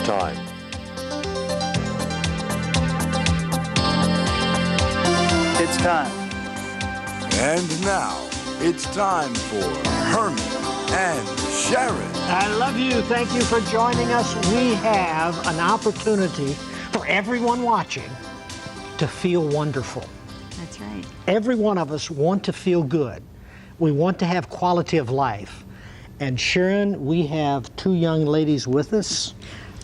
time. It's time. And now, it's time for Herman and Sharron. I love you. Thank you for joining us. We have an opportunity for everyone watching to feel wonderful. That's right. Every one of us want to feel good. We want to have quality of life. And Sharron, we have two young ladies with us.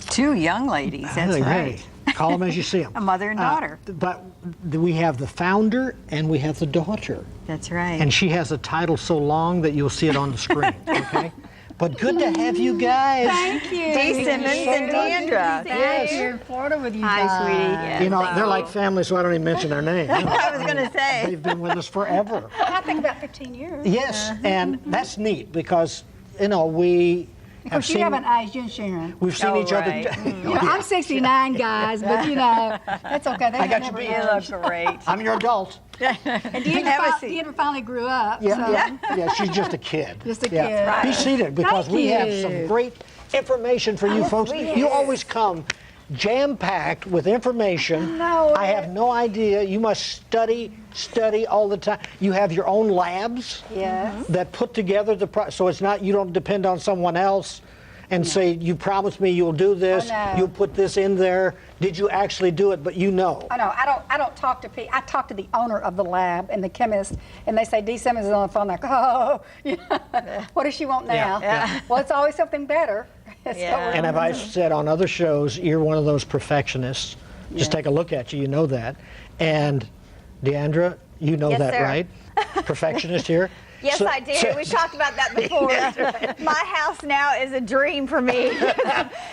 Two young ladies, that's Hey, right. hey, call them as you see them. A mother and daughter. But we have the founder and we have the daughter. That's right. And she has a title so long that you'll see it on the screen, okay? But good to have you guys. Thank you. Dee Simmons and Deandra. Yes. Here in Florida with you Hi, guys. sweetie. Yes. You know, they're like family, so I don't even mention their name. I was going to say. They've been with us forever. I think about 15 years. Yes, and that's neat because, you know, we Of have course, you seen, haven't aged, you and Sharon. we've seen Oh, each right. other. You know, I'm 69, guys, but you know, that's okay. They I got you never beat. You aged. look great. I'm your adult. And Have a seat. Deandra finally grew up. Yeah, so. yeah, she's just a kid. Just a Yeah. kid. Right. Be seated because Thank we have you. some great information for you folks. we You have. always come jam-packed with information. No, I have no idea. You must study all the time. You have your own labs Yes. that put together so it's not, you don't depend on someone else and say, you promised me you'll do this, Oh, no. you'll put this in there. Did you actually do it? But you know. I know. I don't talk to people. I talk to the owner of the lab and the chemist, and they say, Dee Simmons is on the phone. Like, oh, you know, what does she want now? Yeah. Well, it's always something better. So Yeah. And I've said on other shows, you're one of those perfectionists. Just Yeah. take a look at you, you know that. And Deandra, you know Yes, that, sir. right? Perfectionist here. Yes, So- I did. so- We've talked about that before. My house now is a dream for me.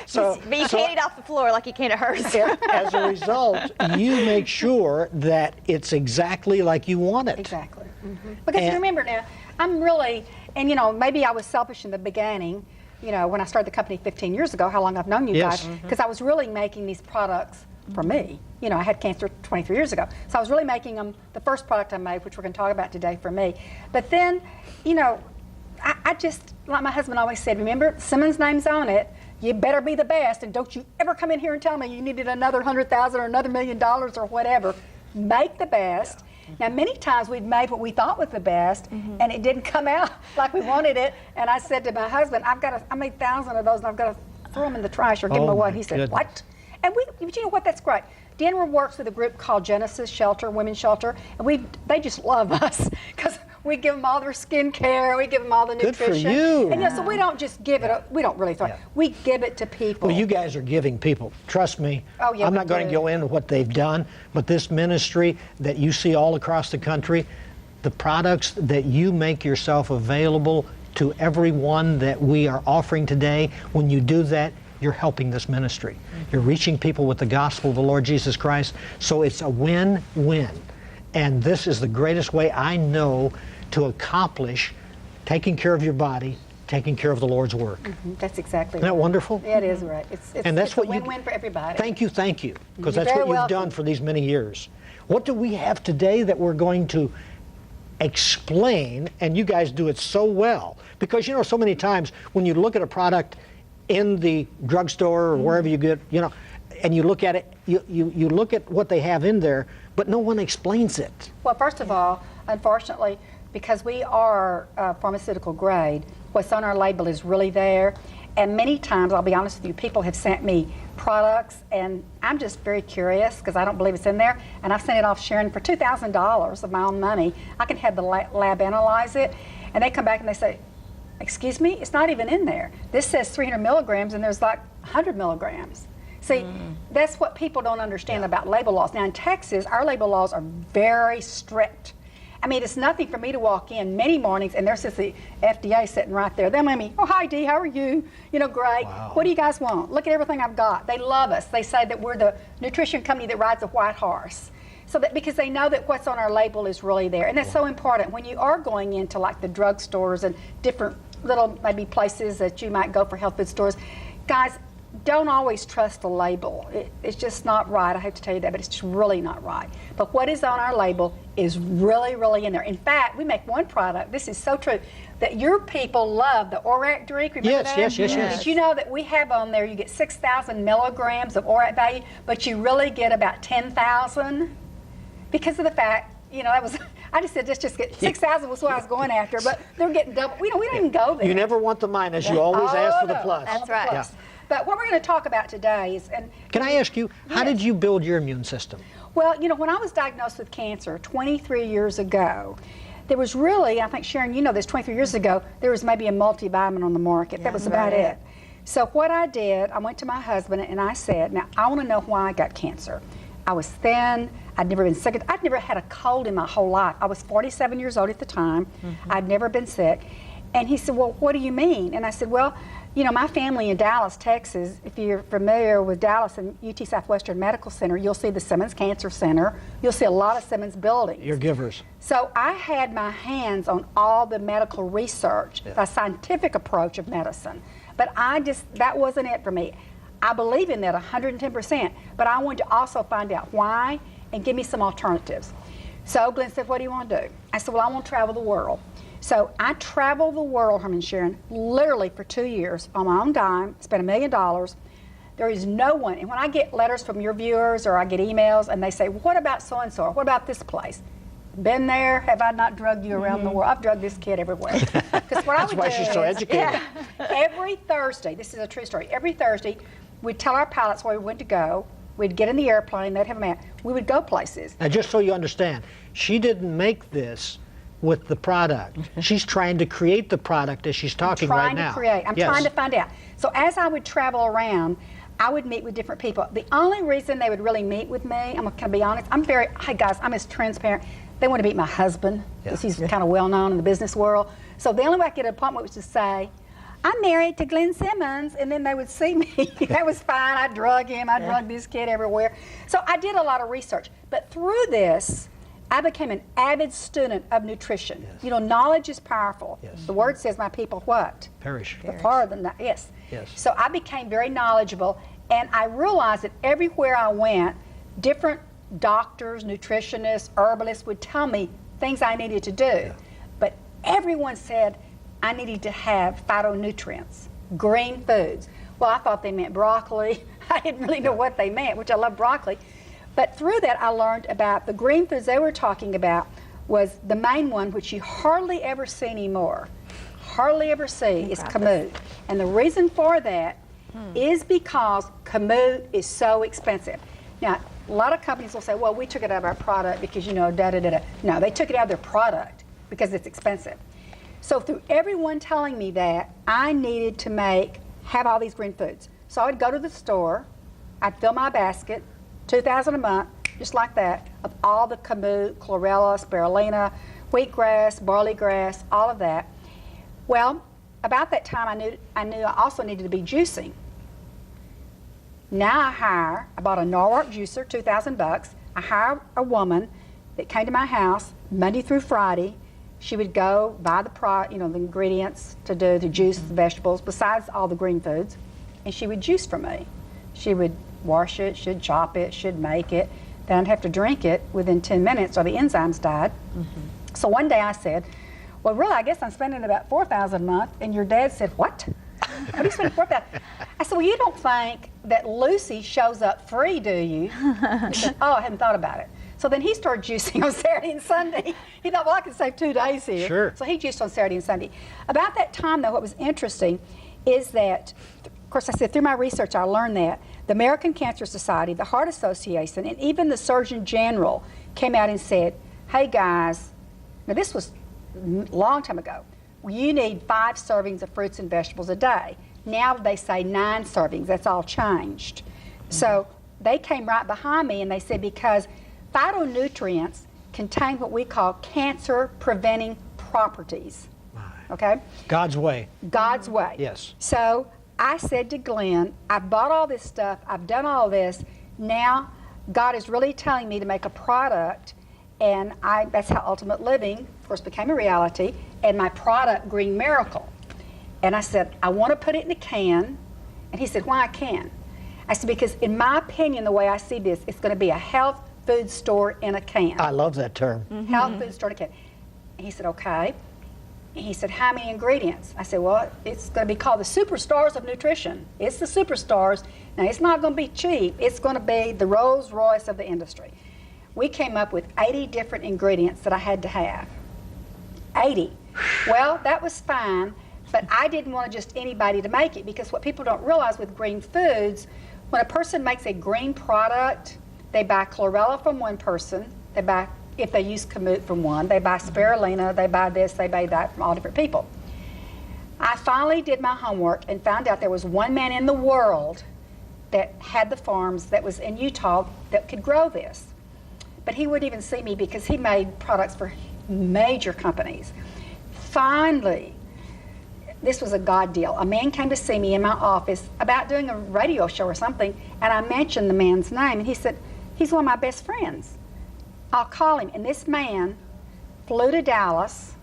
So- But you so- can't eat off the floor like you can at hers. As a result, you make sure that it's exactly like you want it. Exactly. Because And- remember now, I'm really, and you know, maybe I was selfish in the beginning, you know, when I started the company 15 years ago, how long I've known you Yes. guys, because I was really making these products for me. You know, I had cancer 23 years ago. So I was really making them, the first product I made, which we're going to talk about today, for me. But then, you know, I just, like my husband always said, remember, Simmons' name's on it. You better be the best, and don't you ever come in here and tell me you needed another $100,000 or another $1 million or whatever. Make the best. Now, many times we've made what we thought was the best, and it didn't come out like we wanted it. And I said to my husband, I made 1,000 of those, and I've got to throw them in the trash or give them Oh, away. my He said, goodness. what? And but you know what? That's great. Denver works with a group called Genesis Shelter, Women's Shelter, and they just love us because we give them all their skincare, we give them all the Good for nutrition. you. And so we don't just give it, we don't really throw it. We give it to people. Well, you guys are giving people. Trust me. Oh, yeah, I'm we not going to do. go into what they've done, but this ministry that you see all across the country, the products that you make yourself available to everyone that we are offering today, when you do that, you're helping this ministry. You're reaching people with the gospel of the Lord Jesus Christ. So it's a win-win. And this is the greatest way I know to accomplish taking care of your body, taking care of the Lord's work. That's exactly Isn't that right. wonderful? Yeah, it is right. And that's it's what a win-win for everybody. Thank you, because You're that's very what you've welcome. done for these many years. What do we have today that we're going to explain, and you guys do it so well, because you know so many times when you look at a product in the drugstore or wherever you get, you know, and you look at it, you look at what they have in there, but no one explains it. Well, first of all, unfortunately, because we are pharmaceutical grade, what's on our label is really there. And many times, I'll be honest with you, people have sent me products, and I'm just very curious because I don't believe it's in there. And I've sent it off Sharron for $2,000 of my own money. I can have the lab analyze it, and they come back and they say, excuse me, it's not even in there. This says 300 milligrams, and there's like 100 milligrams. See, that's what people don't understand about label laws. Now in Texas, our label laws are very strict. I mean, it's nothing for me to walk in many mornings and there's just the FDA sitting right there. They'll let me, oh, hi, Dee, how are you? You know, great. Wow. What do you guys want? Look at everything I've got. They love us. They say that we're the nutrition company that rides a white horse. So that because they know that what's on our label is really there. And that's so important when you are going into like the drugstores and different little maybe places that you might go for health food stores. Guys, don't always trust the label. It's just not right. I hate to tell you that, but it's just really not right. But what is on our label is really, really in there. In fact, we make one product, this is so true, that your people love, the ORAC drink. Remember that? Yes. Did you know that we have on there, you get 6,000 milligrams of ORAC value, but you really get about 10,000? Because of the fact, that was, I just said, just get 6,000 was what I was going after, but they're getting double. We don't even go there. You never want the minus. You always ask for the plus. That's right. Yeah. But what we're going to talk about today is... Can I ask you, how did you build your immune system? Well, when I was diagnosed with cancer 23 years ago, there was really, I think, Sharron, you know this, 23 years ago, there was maybe a multivitamin on the market. That was about it. So what I did, I went to my husband and I said, now, I want to know why I got cancer. I was thin. I'd never been sick. I'd never had a cold in my whole life. I was 47 years old at the time. I'd never been sick. And he said, well, what do you mean? And I said, well, my family in Dallas, Texas, if you're familiar with Dallas and UT Southwestern Medical Center, you'll see the Simmons Cancer Center. You'll see a lot of Simmons buildings. You're givers. So I had my hands on all the medical research, the scientific approach of medicine. But that wasn't it for me. I believe in that 110%, but I wanted to also find out why and give me some alternatives. So Glenn said, what do you want to do? I said, well, I want to travel the world. So I traveled the world, Herman and Sharron, literally for 2 years on my own dime, spent $1 million. There is no one, and when I get letters from your viewers or I get emails and they say, what about so-and-so, or what about this place? Been there, have I not drugged you around the world? I've drugged this kid everywhere. Because what I would do why she's so educated. Every Thursday, this is a true story, every Thursday, we'd tell our pilots where we went to go. We'd get in the airplane, they'd have a map. We would go places. Now, just so you understand, she didn't make this with the product. She's trying to create the product as she's talking right now. I'm trying to find out. So as I would travel around, I would meet with different people. The only reason they would really meet with me, I'm going to be honest, hey guys, I'm as transparent. They want to meet my husband, because he's kind of well known in the business world. So the only way I could get an appointment was to say, I'm married to Glenn Simmons, and then they would see me. That was fine. I drug him. I drug this kid everywhere. So I did a lot of research. But through this, I became an avid student of nutrition. Knowledge is powerful. The word says, my people what? Perish. The far than that. Yes. So I became very knowledgeable, and I realized that everywhere I went, different doctors, nutritionists, herbalists would tell me things I needed to do. But everyone said I needed to have phytonutrients, green foods. Well, I thought they meant broccoli. I didn't really know what they meant, which I love broccoli. But through that, I learned about the green foods they were talking about was the main one, which you hardly ever see anymore. Hardly ever see is kamut. And the reason for that is because kamut is so expensive. Now, a lot of companies will say, well, we took it out of our product because, da-da-da-da. No, they took it out of their product because it's expensive. So through everyone telling me that, I needed to have all these green foods. So I would go to the store, I'd fill my basket, $2,000 a month, just like that, of all the kamut, chlorella, spirulina, wheatgrass, barley grass, all of that. Well, about that time, I knew I also needed to be juicing. Now I bought a Norwalk juicer, $2,000. I hired a woman that came to my house Monday through Friday. She would go buy the ingredients to juice the vegetables, besides all the green foods, and she would juice for me. She would wash it, she'd chop it, she'd make it. Then I'd have to drink it within 10 minutes or the enzymes died. So one day I said, well, really, I guess I'm spending about $4,000 a month. And your dad said, what? What are you spending $4,000? I said, well, you don't think that Lucy shows up free, do you? He said, oh, I hadn't thought about it. So then he started juicing on Saturday and Sunday. He thought, well, I could save 2 days here. Sure. So he juiced on Saturday and Sunday. About that time, though, what was interesting is that, of course, I said through my research, I learned that the American Cancer Society, the Heart Association, and even the Surgeon General came out and said, hey, guys, now this was a long time ago, you need 5 servings of fruits and vegetables a day. Now they say 9 servings. That's all changed. So they came right behind me and they said, because phytonutrients contain what we call cancer-preventing properties. Okay? God's way. God's way. Yes. So I said to Glenn, I've bought all this stuff, I've done all this, now God is really telling me to make a product, and that's how Ultimate Living, of course, became a reality, and my product, Green Miracle. And I said, I want to put it in a can, And he said, why I can? I said, because in my opinion, the way I see this, it's going to be a health food store in a can. I love that term. Health food store in a can. And he said, okay. And he said, how many ingredients? I said, well, it's going to be called the superstars of nutrition. It's the superstars. Now, it's not going to be cheap. It's going to be the Rolls Royce of the industry. We came up with 80 different ingredients that I had to have. 80. Well, that was fine, but I didn't want just anybody to make it, because what people don't realize with green foods, when a person makes a green product, they buy chlorella from one person, they buy, if they use kamut, from one, they buy spirulina, they buy this, they buy that from all different people. I finally did my homework and found out there was one man in the world that had the farms that was in Utah that could grow this. But he wouldn't even see me because he made products for major companies. Finally, this was a God deal. A man came to see me in my office about doing a radio show or something, and I mentioned the man's name, and he said, he's one of my best friends. I'll call him. And this man flew to Dallas,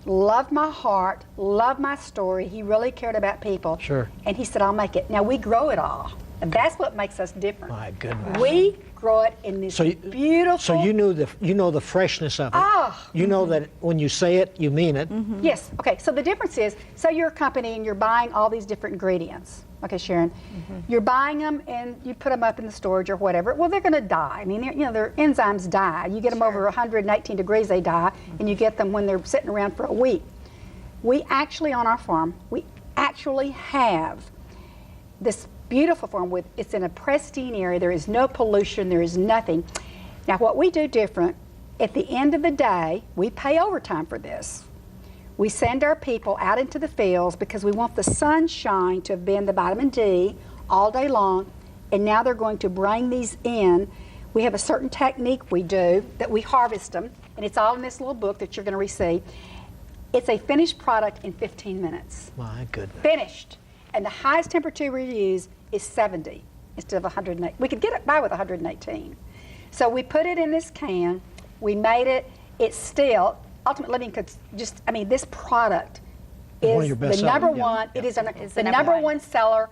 loved my heart, loved my story. He really cared about people. Sure. And he said, I'll make it. Now, we grow it all. And that's what makes us different. My goodness. We grow it in this beautiful... So you know the freshness of it. Oh. You know that when you say it, you mean it. Yes. Okay. So the difference is, say you're a company and you're buying all these different ingredients. Okay, Sharron. You're buying them and you put them up in the storage or whatever. Well, they're going to die. I mean, their enzymes die. You get them over 118 degrees, they die, and you get them when they're sitting around for a week. We actually, on our farm, we actually have this beautiful farm with, it's in a pristine area. There is no pollution. There is nothing. Now, what we do different, at the end of the day, we pay overtime for this. We send our people out into the fields because we want the sunshine to have been the vitamin D all day long, and now they're going to bring these in. We have a certain technique we do that we harvest them, and it's all in this little book that you're going to receive. It's a finished product in 15 minutes. My goodness. Finished. And the highest temperature we use is 70 instead of 108. We could get it by with 118. So we put it in this can. We made it. It's still, Ultimate Living could just, I mean, this product is the number one. It is the number one seller.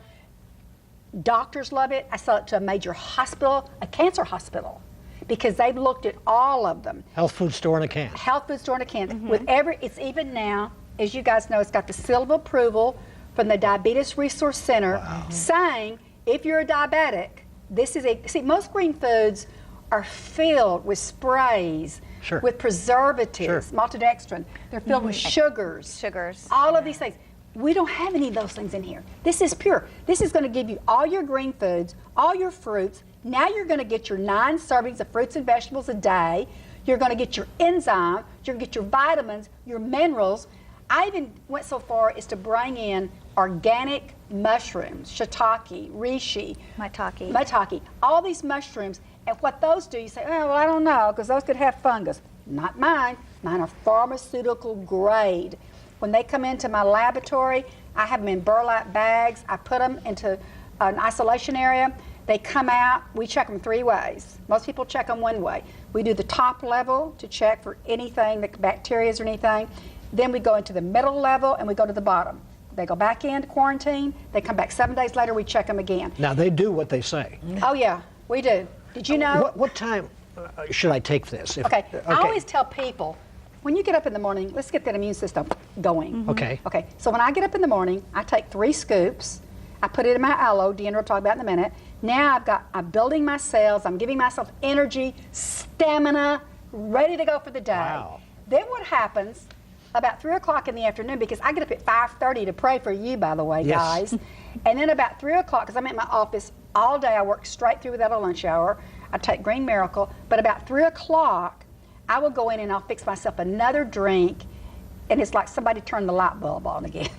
Doctors love it. I sell it to a major hospital, a cancer hospital, because they've looked at all of them. Health food store in a can. Health food store in a can. With it's even now, as you guys know, it's got the seal of approval from the Diabetes Resource Center saying, if you're a diabetic, this is see, most green foods are filled with sprays, with preservatives, maltodextrin. They're filled with sugars. All of these things. We don't have any of those things in here. This is pure. This is going to give you all your green foods, all your fruits. Now you're going to get your 9 servings of fruits and vegetables a day. You're going to get your enzyme. You're going to get your vitamins, your minerals. I even went so far as to bring in organic mushrooms, shiitake, reishi, maitake, all these mushrooms. And what those do, you say, oh, well, I don't know, because those could have fungus. Not mine. Mine are pharmaceutical grade. When they come into my laboratory, I have them in burlap bags. I put them into an isolation area. They come out. We check them 3 ways. Most people check them 1 way. We do the top level to check for anything, like bacteria or anything. Then we go into the middle level and we go to the bottom. They go back into quarantine. They come back 7 days later. We check them again. Now they do what they say. Oh yeah, we do. Did you know? What time should I take this? Okay. I always tell people, when you get up in the morning, let's get that immune system going. Okay. Okay. So when I get up in the morning, I take 3 scoops. I put it in my aloe. Deandra will talk about it in a minute. Now I'm building my cells. I'm giving myself energy, stamina, ready to go for the day. Wow. Then what happens? About 3 o'clock in the afternoon, because I get up at 5:30 to pray for you, by the way, guys. And then about 3 o'clock, because I'm at my office all day, I work straight through without a lunch hour. I take Green Miracle. But about 3 o'clock, I will go in and I'll fix myself another drink, and it's like somebody turned the light bulb on again.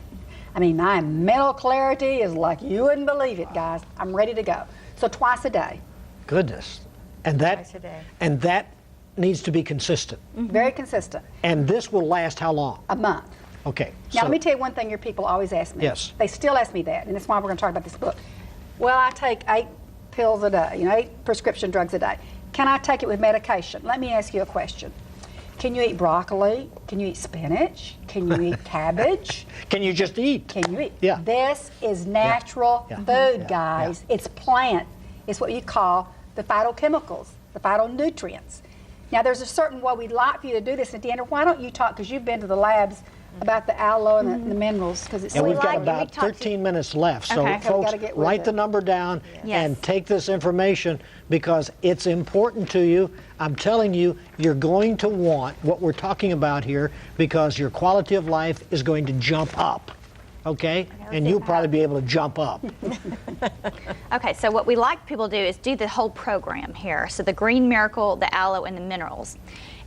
I mean, my mental clarity is like you wouldn't believe it, guys. I'm ready to go. So twice a day. Goodness. And that, Twice a day. And that needs to be consistent. Very consistent. And this will last how long? A month. Okay. Now, let me tell you one thing your people always ask me. Yes. They still ask me that, and that's why we're going to talk about this book. Well, I take 8 pills a day, 8 prescription drugs a day. Can I take it with medication? Let me ask you a question. Can you eat broccoli? Can you eat spinach? Can you eat cabbage? Can you just eat? Can you eat? Yeah. This is natural Yeah. food, guys. It's plant. It's what you call the phytochemicals, the phytonutrients. Now, there's a certain way we'd like for you to do this. And Deanna, why don't you talk, because you've been to the labs, about the aloe and the minerals, because it's And we've got like- about we talked 13 minutes left. So, Okay. We folks, gotta get with write it. the number down Yes. and take this information because it's important to you. I'm telling you, you're going to want what we're talking about here because your quality of life is going to jump up. Okay? And you'll probably be able to jump up. Okay, so what we like people to do is do the whole program here. So the green miracle, the aloe, and the minerals.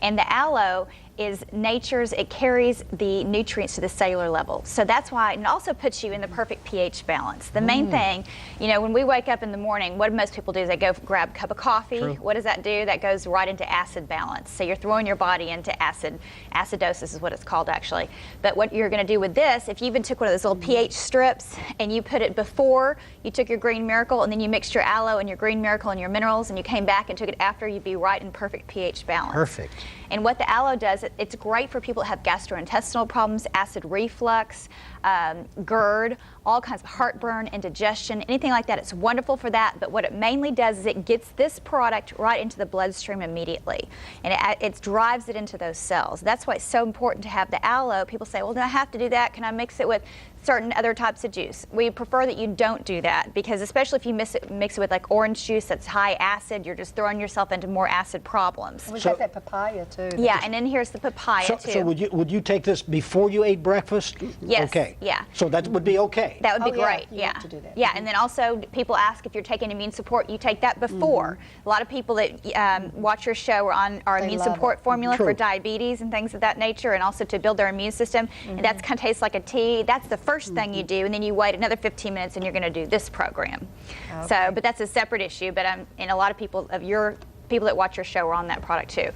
And the aloe is nature's, it carries the nutrients to the cellular level. So that's why, and it also puts you in the perfect pH balance. The main thing, you know, when we wake up in the morning, what most people do is they go grab a cup of coffee. True. What does that do? That goes right into acid balance. So you're throwing your body into acidosis is what it's called actually. But what you're gonna do with this, if you even took one of those little pH strips and you put it before you took your green miracle and then you mixed your aloe and your green miracle and your minerals and you came back and took it after, you'd be right in perfect pH balance. Perfect. And what the aloe does, it's great for people that have gastrointestinal problems, acid reflux, GERD, all kinds of heartburn, indigestion, anything like that. It's wonderful for that, but what it mainly does is it gets this product right into the bloodstream immediately, and it drives it into those cells. That's why it's so important to have the aloe. People say, well, do I have to do that? Can I mix it with certain other types of juice? We prefer that you don't do that because especially if you mix it with like orange juice that's high acid, you're just throwing yourself into more acid problems. We've got that papaya, too. Yeah, and then here's the papaya too. So would you take this before you ate breakfast? Yes, Okay. yeah. So that would be okay. That would be Oh, yeah, great. you Yeah. have to do that. Yeah, and then also people ask if you're taking immune support, you take that before. A lot of people that watch your show are on our They immune love support it. formula True. for diabetes and things of that nature, and also to build their immune system. And that's kind of tastes like a tea. That's the first thing you do, and then you wait another 15 minutes and you're going to do this program. So, but that's a separate issue. But and a lot of people that watch your show are on that product too.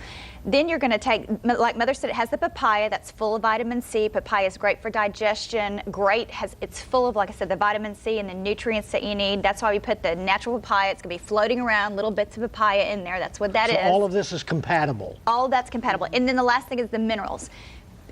Then you're going to take, like Mother said, it has the papaya that's full of vitamin C. Papaya is great for digestion. It's full of, like I said, the vitamin C and the nutrients that you need. That's why we put the natural papaya. It's going to be floating around, little bits of papaya in there. That's what that is. So all of this is compatible. All of that's compatible. And then the last thing is the minerals.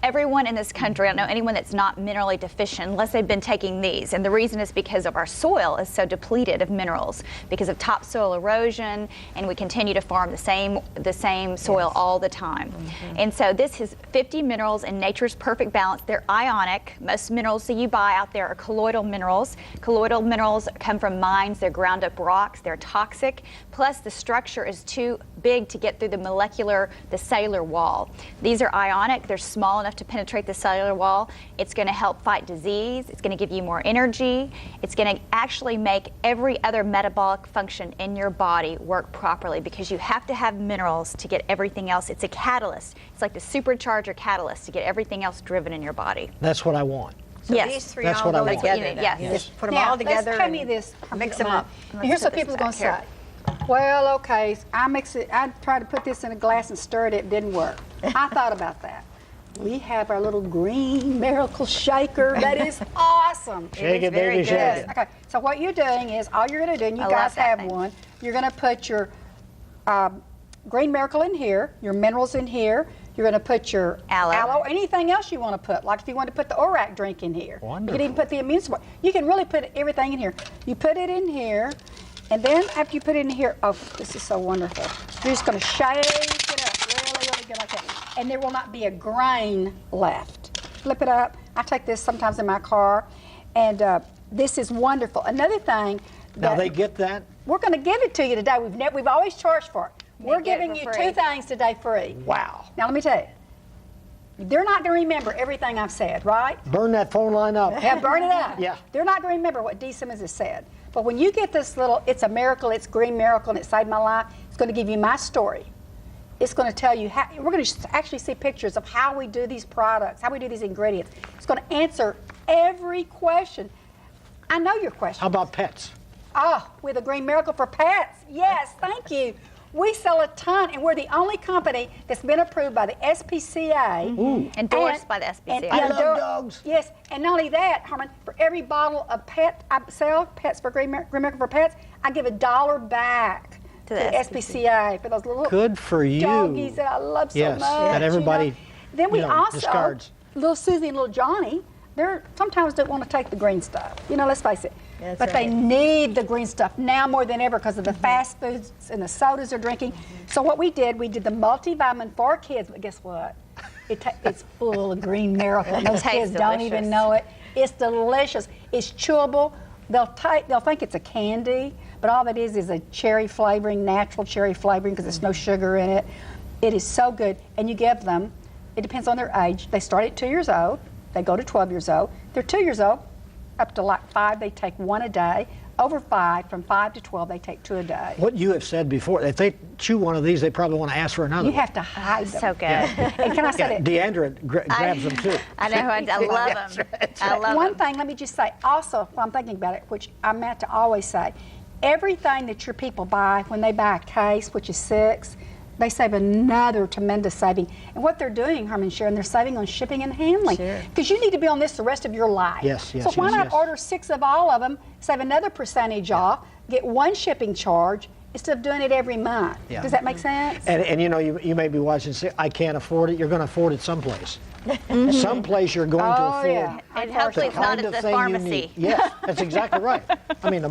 Everyone in this country, I don't know anyone that's not minerally deficient unless they've been taking these. And the reason is because of our soil is so depleted of minerals because of topsoil erosion, and we continue to farm the same soil all the time. And so this is 50 minerals in nature's perfect balance. They're ionic. Most minerals that you buy out there are colloidal minerals. Colloidal minerals come from mines. They're ground up rocks. They're toxic. Plus the structure is too big to get through the cellular wall. These are ionic. They're small enough to penetrate the cellular wall. It's going to help fight disease. It's going to give you more energy. It's going to actually make every other metabolic function in your body work properly because you have to have minerals to get everything else. It's a catalyst. It's like the supercharger catalyst to get everything else driven in your body. That's what I want. So Yes. these three That's all what I go want. together. That's what you then. need, yes. Just put them Now, all together let's tell me and this. mix them up. And here's what put this people's going to back say. Well, okay, I mix it. I tried to put this in a glass and stirred it. It didn't work. I thought about that. We have our little green miracle shaker. That is awesome. Shake it, very baby, good. shake Yes. it. Okay. So what you're doing is all you're going to do, and you I guys love that have thing. one. You're going to put your green miracle in here, your minerals in here. You're going to put your Aloe. anything else you want to put. Like if you want to put the ORAC drink in here, you Wonderful. can even put the immune support. You can really put everything in here. You put it in here, and then after you put it in here, oh, this is so wonderful. You're just going to shake it up really, really good like that, and there will not be a grain left. Flip it up. I take this sometimes in my car, and this is wonderful. Another thing Now that they get that? we're going to give it to you today. We've always charged for it. We're get it giving for you free. 2 things today free. Wow. Now let me tell you, they're not going to remember everything I've said, right? Burn that phone line up. Yeah, burn it up. Yeah. They're not going to remember what D. Simmons has said. But when you get this little, it's a miracle, it's green miracle, and it saved my life, it's going to give you my story. It's going to tell you how, we're going to actually see pictures of how we do these products, how we do these ingredients. It's going to answer every question. I know your question. How about pets? Oh, with a green miracle for pets. Yes, thank you. We sell a ton, and we're the only company that's been approved by the SPCA. Endorsed by the SPCA. I love dogs. Yes, and not only that, Herman, for every bottle of pet I sell, pets for green miracle for pets, I give $1 back To the SPCA for those little Good for you. doggies that I love so Yes, much. that everybody, Then we you know, also, discards. little Susie and little Johnny, they're sometimes don't want to take the green stuff. Let's face it. That's but they right. need the green stuff now more than ever because of the fast foods and the sodas they're drinking. So what we did the multivitamin for kids, but guess what? It's full of green miracle. And those tastes kids don't delicious. even know it. It's delicious. It's chewable. They'll think it's a candy, but all it is a cherry flavoring, natural cherry flavoring because there's no sugar in it. It is so good. And you give them, it depends on their age. They start at 2 years old. They go to 12 years old. They're 2 years old, up to like 5, they take 1 a day. Over 5, from 5 to 12, they take 2 a day. What you have said before, if they chew one of these, they probably want to ask for another You one. have to hide them. So good. And can I say that? Deandra grabs them too. I know, I love them. I love One them. thing, let me just say, also, while I'm thinking about it, which I meant to always say, everything that your people buy, when they buy a case, which is 6, they save another tremendous saving. And what they're doing, Herman and Sharron, they're saving on shipping and handling. Sure. Because you need to be on this the rest of your life. Yes, yes, So why yes, not yes. order 6 of all of them, save another percentage off, get 1 shipping charge, instead of doing it every month. Yeah. Does that make sense? And you may be watching and say, I can't afford it. You're going to afford it someplace. Someplace you're going to Oh, afford yeah. And hopefully the it's not kind at of the thing you pharmacy. need. Yes, that's exactly right. I mean, a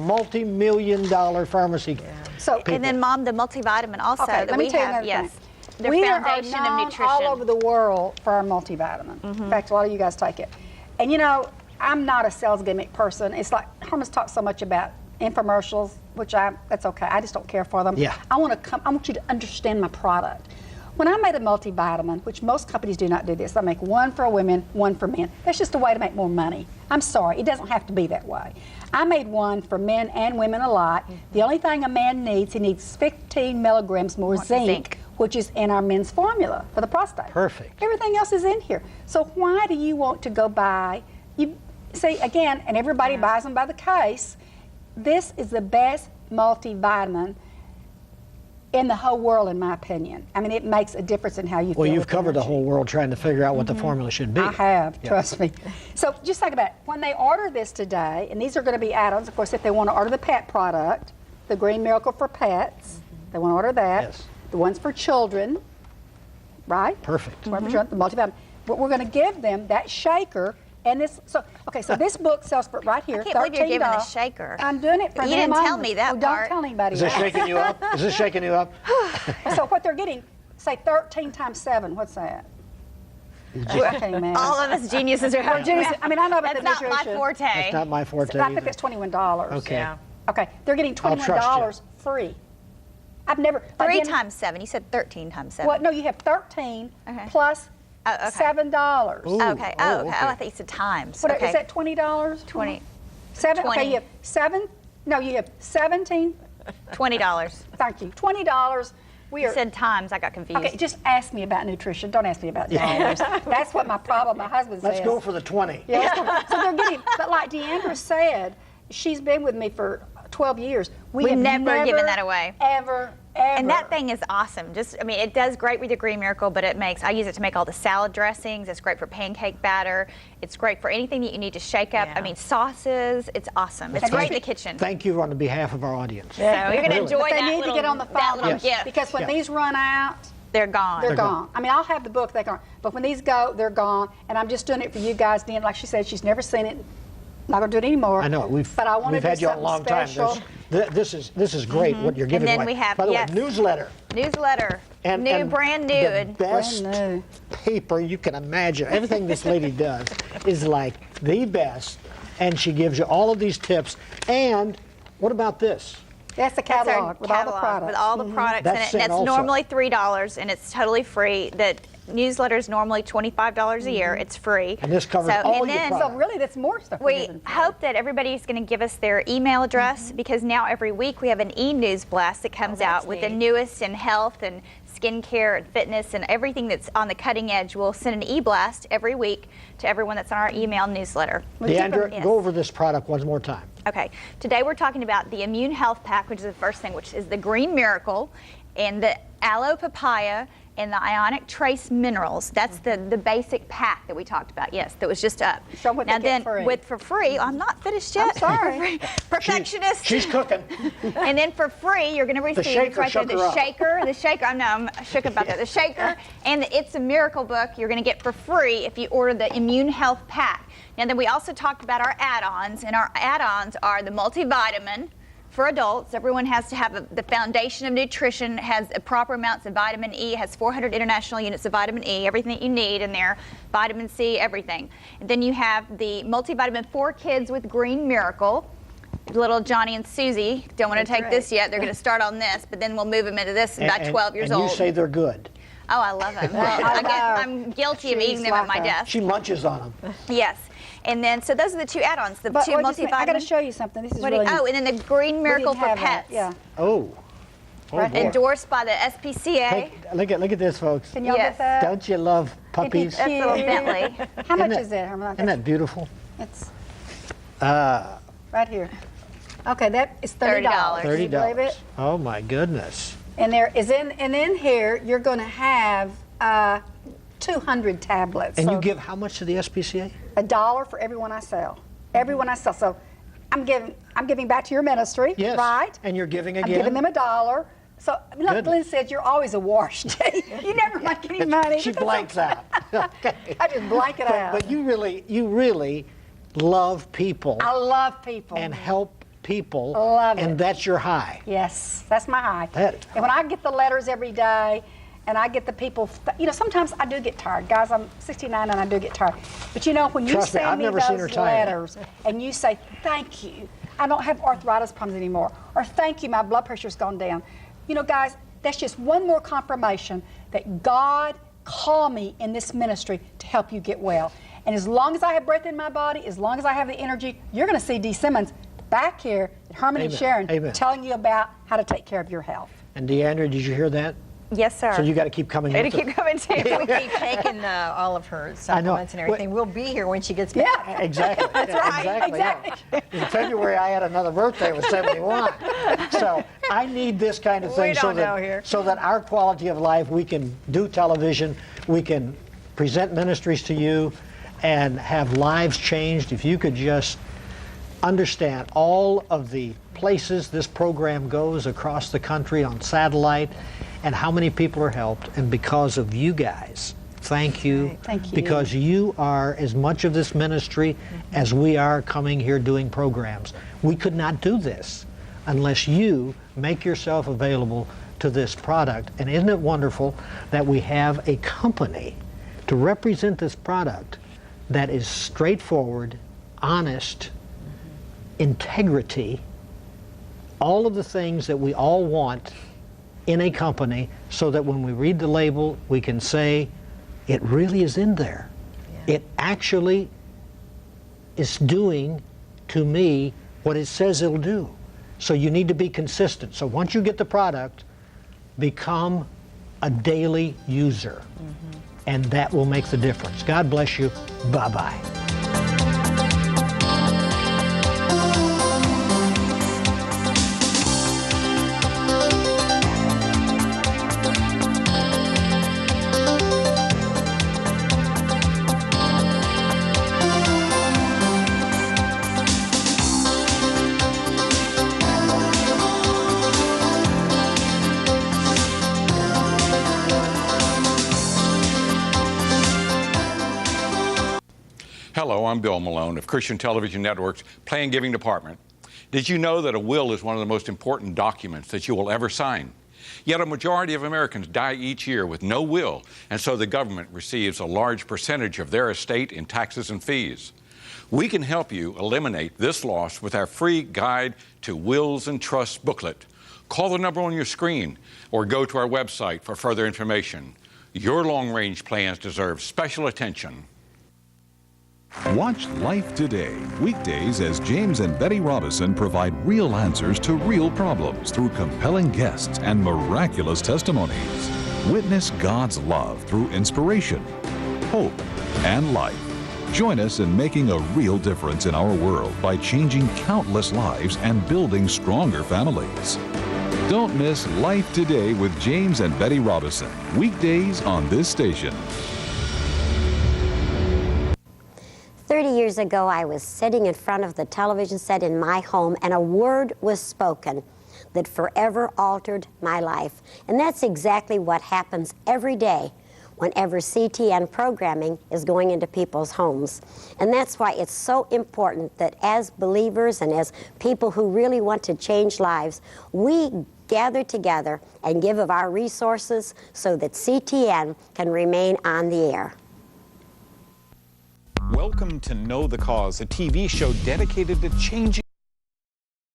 multi-million-dollar pharmacy. So, And then, Mom, the multivitamin also Okay, that let me we tell you have. another Yes, thing. the we foundation are known of nutrition. all over the world for our multivitamin. In fact, a lot of you guys take it. And I'm not a sales gimmick person. It's like Herman's talked so much about infomercials, which that's okay. I just don't care for them. Yeah. I want you to understand my product. When I made a multivitamin, which most companies do not do this, I make one for women, one for men. That's just a way to make more money. I'm sorry, it doesn't have to be that way. I made one for men and women alike. The only thing a man needs, he needs 15 milligrams more zinc, which is in our men's formula for the prostate. Perfect. Everything else is in here. So why do you want to go buy? You see, again, and everybody buys them by the case. This is the best multivitamin in the whole world, in my opinion. I mean, it makes a difference in how you feel. Well, you've with covered the energy. whole world trying to figure out what the formula should be. I have, Yeah. trust me. So just think about it. When they order this today, and these are going to be add-ons, of course, if they want to order the pet product, the Green Miracle for pets, they want to order that. Yes. The ones for children, right? Perfect. The one for children, the multivitamin. But we're going to give them that shaker and this. So this book sells for right here. I can't believe you're giving the $13. shaker. I'm doing it for You them didn't tell only. me that Oh, part. Don't tell anybody. Is this else. shaking you up? Is this shaking you up? So what they're getting, say 13 times 7. What's that? I can't imagine. All of us geniuses are having. Genius. I mean, I know about That's the not my nutrition. forte. That's not my forte. I think either. that's $21. Okay. Yeah. Okay, they're getting I'll trust $21 free. I've never. 3 again, times 7. You said 13 times 7. Well, no, you have 13 Okay. plus Oh, okay. $7. Ooh. Okay. Oh, Oh, okay. okay. Oh, I thought you said times. What, okay. is that $20? 20. 7. 20. Okay, you have 7. No, you have 17. $20. Thank you. $20. We You are. said times. I got confused. Okay, just ask me about nutrition. Don't ask me about dollars. That's what my problem. My husband says. Let's go for the 20. Yeah, so they're getting, but like Deandra said, she's been with me for 12 years. We've have never given that away. Ever. And that thing is awesome. Just, I mean, it does great with your Green Miracle, but I use it to make all the salad dressings. It's great for pancake batter. It's great for anything that you need to shake up. Yeah. I mean, sauces. It's awesome. It's great in the kitchen. Thank you on behalf of our audience. So you're going to Really. enjoy But they that need little, to get on the that phone little Yes. gift. because when Yeah. these run out, They're gone. they're They're gone. gone. I mean, I'll have the book, they're gone. But when these go, they're gone. And I'm just doing it for you guys. Dan, like she said, she's never seen it. Not gonna do it anymore. I know But I want we've to do had you a something long special. time. This is great what you're giving then away. we have- By the yes. way, newsletter. Newsletter. And brand new. The And best Brand new. paper you can imagine. Everything this lady does is like the best, and she gives you all of these tips. And what about this? That's the That's our catalog with all the catalog products. with all the products in That's it. And sent that's also. normally $3, and it's totally free. The newsletter is normally $25 a year. It's free. And this covers all and your then products. So really, that's more stuff. we're we giving for. hope that everybody's going to give us their email address because now every week we have an e-news blast that comes out with the newest in health and skincare and fitness and everything that's on the cutting edge. We'll send an e-blast every week to everyone that's on our email newsletter. Deandra, Yes. go over this product one more time. Okay, today we're talking about the Immune Health Pack, which is the first thing, which is the Green Miracle. And the aloe papaya and the ionic trace minerals, that's the basic pack that we talked about, yes, that was just up. So what now they then, get for free, I'm not finished yet. I'm sorry. Perfectionist. She's cooking. And then for free, you're going to receive shaker right there, shook her up. the shaker, I know, I'm shook about that, the shaker, and the It's a Miracle book you're going to get for free if you order the Immune Health Pack. Now then we also talked about our add-ons, and our add-ons are the multivitamin, for adults. Everyone has to have the foundation of nutrition, has proper amounts of vitamin E, has 400 international units of vitamin E, everything that you need in there, vitamin C, everything. And then you have the multivitamin for kids with Green Miracle. Little Johnny and Susie don't want to take this yet. They're going to start on this, but then we'll move them into this about 12 years old. And you say they're good. Oh, I love them. I'm guilty of eating them at my desk. She munches on them. Yes. And then, so those are the two add-ons, the two multivitamins. I got to show you something. This is really and then the Green Miracle for Pets. Yeah. Oh. Right boy. Endorsed by the SPCA. Look at this, folks. Can y'all get that? Don't you love puppies? That's a little Bentley. How much is that, Herman? Isn't that beautiful? It's right here. Okay, that is $30. Can you believe it? Oh my goodness. And there is in here you're going to have 200 tablets. And so you give how much to the SPCA? $1 for everyone I sell. Everyone I sell. So I'm giving back to your ministry, yes. right? And you're giving again. I'm giving them $1. So like Glenn said, you're always a wash. You never make any money. She blanks out. Okay. I just blank it out. But you really love people. I love people. And help people. Love it. And that's your high. Yes, that's my high. That- And when I get the letters every day, and I get the people, sometimes I do get tired. Guys, I'm 69 and I do get tired. But when you Trust me, I've send me never seen her those tired. letters and you say, thank you, I don't have arthritis problems anymore, or thank you, my blood pressure's gone down. Guys, that's just one more confirmation that God called me in this ministry to help you get well. And as long as I have breath in my body, as long as I have the energy, you're going to see D. Simmons back here at Herman and Sharron telling you about how to take care of your health. And Deandra, did you hear that? Yes, sir. So you got to keep coming. We keep taking all of her supplements and everything. We'll be here when she gets back. Yeah, exactly. That's right. Exactly. Yeah. In February, I had another birthday. It was 71. So I need this kind of thing so that our quality of life, we can do television, we can present ministries to you, and have lives changed. If you could just understand all of the places this program goes across the country on satellite, and how many people are helped, and because of you guys, thank you. Right, thank you. Because you are as much of this ministry as we are coming here doing programs. We could not do this unless you make yourself available to this product. And isn't it wonderful that we have a company to represent this product that is straightforward, honest, integrity, all of the things that we all want in a company, so that when we read the label, we can say, it really is in there. Yeah. It actually is doing to me what it says it'll do. So you need to be consistent. So once you get the product, become a daily user. And that will make the difference. God bless you. Bye-bye. Hello, I'm Bill Malone of Christian Television Network's Play and Giving Department. Did you know that a will is one of the most important documents that you will ever sign? Yet a majority of Americans die each year with no will, and so the government receives a large percentage of their estate in taxes and fees. We can help you eliminate this loss with our free Guide to Wills and Trusts booklet. Call the number on your screen or go to our website for further information. Your long-range plans deserve special attention. Watch Life Today, weekdays as James and Betty Robison provide real answers to real problems through compelling guests and miraculous testimonies. Witness God's love through inspiration, hope, and life. Join us in making a real difference in our world by changing countless lives and building stronger families. Don't miss Life Today with James and Betty Robison, weekdays on this station. 30 years ago, I was sitting in front of the television set in my home, and a word was spoken that forever altered my life. And that's exactly what happens every day whenever CTN programming is going into people's homes. And that's why it's so important that as believers and as people who really want to change lives, we gather together and give of our resources so that CTN can remain on the air. Welcome to Know the Cause, a TV show dedicated to changing